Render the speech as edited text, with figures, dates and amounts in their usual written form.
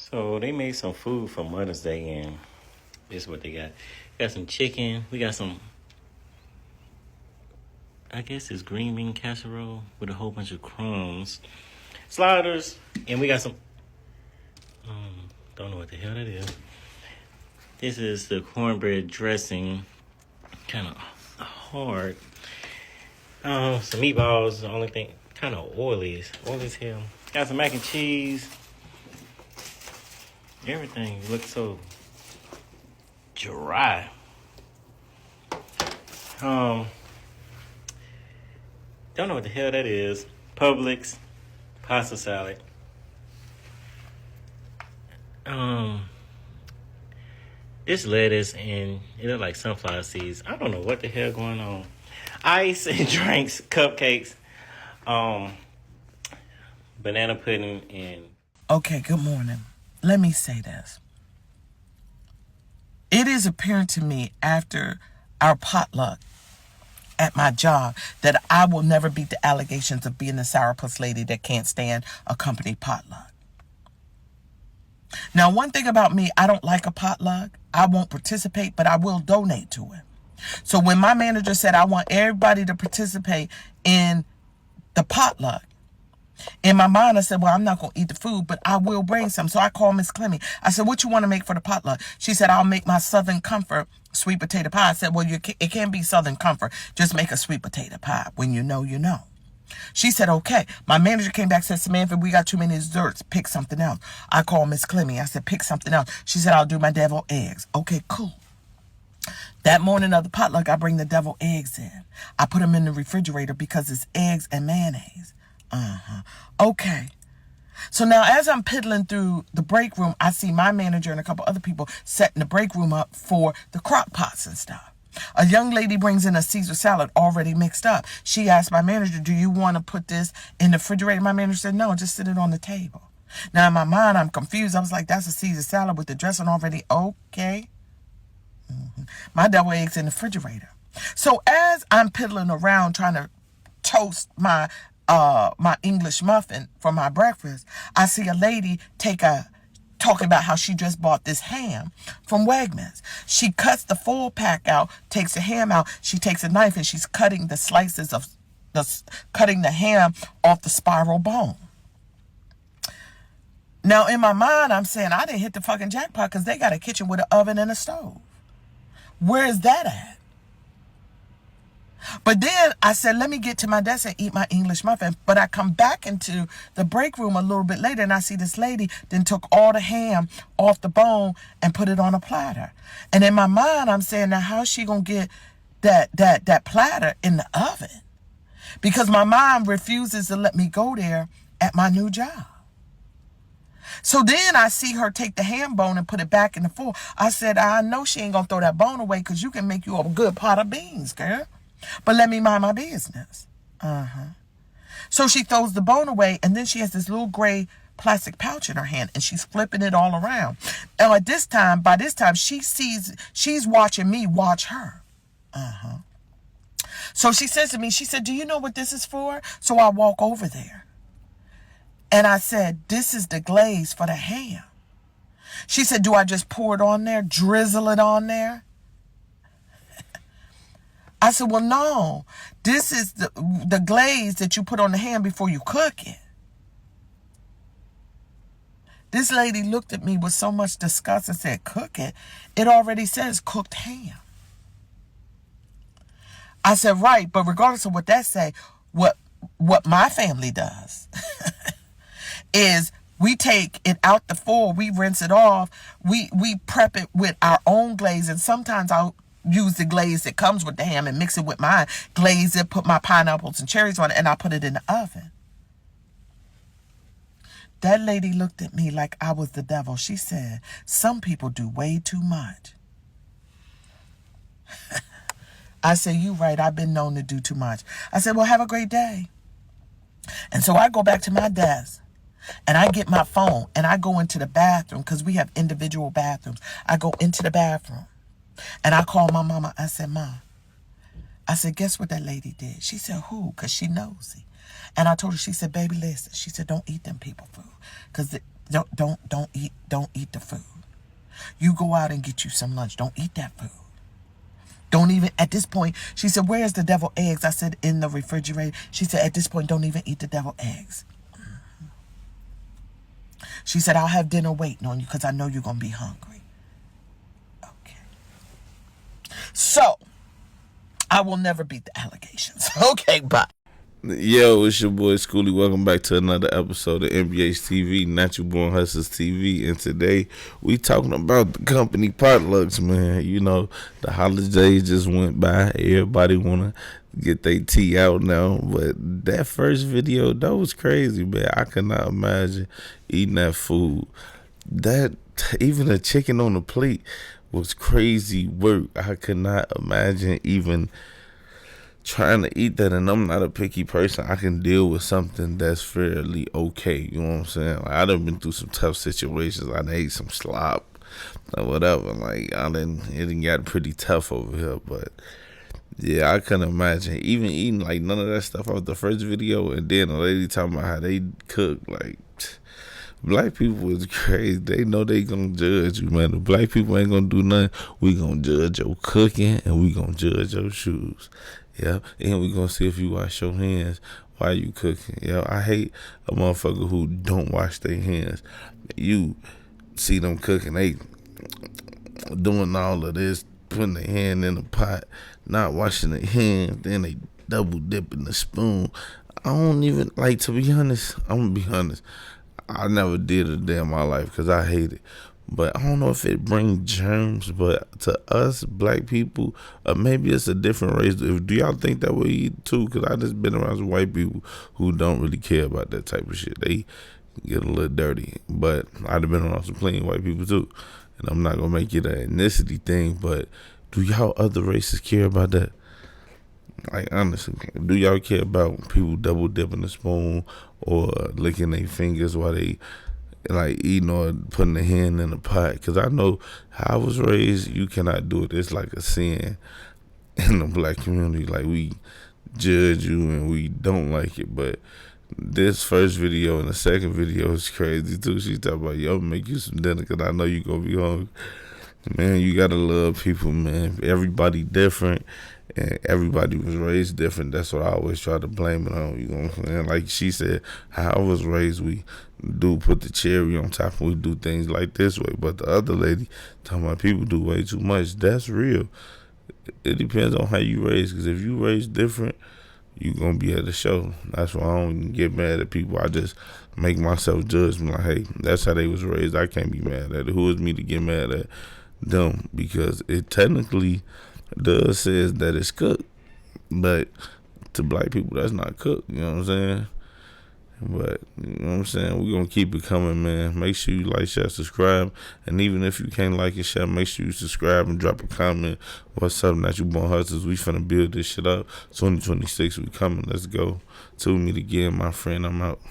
So they made some food for Mother's Day, and this is what they got. Got some chicken. We got some, I guess it's green bean casserole with a whole bunch of crumbs, sliders, and we got some. Don't know what the hell that is. This is the cornbread dressing, kind of hard. Some meatballs. The only thing, kind of oily as hell. Got some mac and cheese. Everything looks so dry. Don't know what the hell that is. Publix pasta salad. This lettuce and it look like sunflower seeds. I don't know what the hell going on. Ice and drinks, cupcakes, banana pudding, and Okay, good morning. Let me say this. It is apparent to me after our potluck at my job that I will never beat the allegations of being the sourpuss lady that can't stand a company potluck. Now, one thing about me, I don't like a potluck. I won't participate, but I will donate to it. So when my manager said, I want everybody to participate in the potluck, in my mind, I said, well, I'm not going to eat the food, but I will bring some. So I called Miss Clemmy. I said, what you want to make for the potluck? She said, I'll make my Southern Comfort sweet potato pie. I said, well, it can't be Southern Comfort. Just make a sweet potato pie. When you know, you know. She said, okay. My manager came back and said, Samantha, we got too many desserts. Pick something else. I called Miss Clemmy. I said, pick something else. She said, I'll do my deviled eggs. Okay, cool. That morning of the potluck, I bring the deviled eggs in. I put them in the refrigerator because it's eggs and mayonnaise. Okay. So now as I'm piddling through the break room, I see my manager and a couple other people setting the break room up for the crock pots and stuff. A young lady brings in a Caesar salad already mixed up. She asked my manager, do you want to put this in the refrigerator? My manager said, no, just sit it on the table. Now in my mind, I'm confused. I was like, that's a Caesar salad with the dressing already. Okay. My deviled eggs in the refrigerator. So as I'm piddling around trying to toast my English muffin for my breakfast, I see a lady talking about how she just bought this ham from Wegmans. She cuts the full pack out, takes the ham out. She takes a knife and she's cutting the slices of cutting the ham off the spiral bone. Now in my mind, I'm saying I didn't hit the fucking jackpot because they got a kitchen with an oven and a stove. Where is that at? But then I said, let me get to my desk and eat my English muffin. But I come back into the break room a little bit later and I see this lady then took all the ham off the bone and put it on a platter. And in my mind, I'm saying, now how's she going to get that platter in the oven? Because my mom refuses to let me go there at my new job. So then I see her take the ham bone and put it back in the fork. I said, I know she ain't going to throw that bone away because you can make you a good pot of beans, girl. But let me mind my business. So she throws the bone away, and then she has this little gray plastic pouch in her hand, and she's flipping it all around. And by this time, she's watching me watch her. So she says to me, she said, do you know what this is for? So I walk over there. And I said, this is the glaze for the ham. She said, do I just pour it on there, drizzle it on there? I said, well, no, this is the glaze that you put on the ham before you cook it. This lady looked at me with so much disgust and said, cook it? It already says cooked ham. I said, right, but regardless of what that say, what my family does is we take it out the fork, we rinse it off, we prep it with our own glaze, and sometimes I'll use the glaze that comes with the ham and mix it with mine, glaze it, put my pineapples and cherries on it, and I put it in the oven. That lady looked at me like I was the devil. She said, some people do way too much. I said, you right, I've been known to do too much. I said, well, have a great day. And so I go back to my desk and I get my phone and I go into the bathroom because we have individual bathrooms. I go into the bathroom. And I called my mama. I said, Mom, I said, guess what that lady did? She said, who? Because she nosy. And I told her, she said, baby, listen. She said, don't eat them people food. Because Don't eat the food. You go out and get you some lunch. Don't eat that food. Don't even, at this point, she said, where's the deviled eggs? I said, in the refrigerator. She said, at this point, don't even eat the deviled eggs. She said, I'll have dinner waiting on you because I know you're going to be hungry. Okay. So, I will never beat the allegations. Okay, bye. Yo, it's your boy Schoolie. Welcome back to another episode of NBH TV, Natural Born Hustlers TV. And today we talking about the company Potlucks, man. You know, the holidays just went by. Everybody wanna get their tea out now. But that first video, that was crazy, man. I could not imagine eating that food. That even the chicken on the plate was crazy work. I could not imagine even trying to eat that, and I'm not a picky person. I can deal with something that's fairly okay. You know what I'm saying? Like, I done been through some tough situations. I done ate some slop or whatever. Like, it done got pretty tough over here. But yeah, I couldn't imagine even eating like none of that stuff off the first video, and then a lady talking about how they cook. Like, black people is crazy. They know they gonna judge you, man. The black people ain't gonna do nothing. We gonna judge your cooking, and we gonna judge your shoes. Yeah, and we gonna see if you wash your hands while you cooking. Yeah, I hate a motherfucker who don't wash their hands. You see them cooking, they doing all of this, putting their hand in the pot, not washing their hands, then they double dipping the spoon. I don't even, like, to be honest, I'm gonna be honest, I never did it a day in my life because I hate it. But I don't know if it brings germs, but to us black people, maybe it's a different race. Do y'all think that way too? Because I just been around some white people who don't really care about that type of shit. They get a little dirty. But I've been around some clean white people too. And I'm not going to make it an ethnicity thing, but do y'all other races care about that? Like, honestly, do y'all care about people double dipping the spoon or licking their fingers while they like eating or putting the hand in the pot? Because I know how I was raised, you cannot do it. It's like a sin in the black community. Like, we judge you and we don't like it. But this first video and the second video is crazy too. She talking about, yo, make you some dinner because I know you gonna be hungry. Man, you gotta love people, man. Everybody different, and everybody was raised different. That's what I always try to blame it on. You know what I'm saying? Like she said, how I was raised, we do put the cherry on top, and we do things like this way. But the other lady talking about people do way too much. That's real. It depends on how you raised. Because if you raised different, you gonna be at the show. That's why I don't get mad at people. I just make myself judge. I'm like, hey, that's how they was raised. I can't be mad at it. Who is me to get mad at them? Because it technically does says that it's cooked, but to black people that's not cooked. You know what I'm saying? But you know what I'm saying, we're gonna keep it coming, man. Make sure you like, share, subscribe, and even if you can't like and share, make sure you subscribe and drop a comment. What's up, Natural Born Hustlers? We finna build this shit up. 2026 we coming. Let's go. 2 meet again, my friend. I'm out.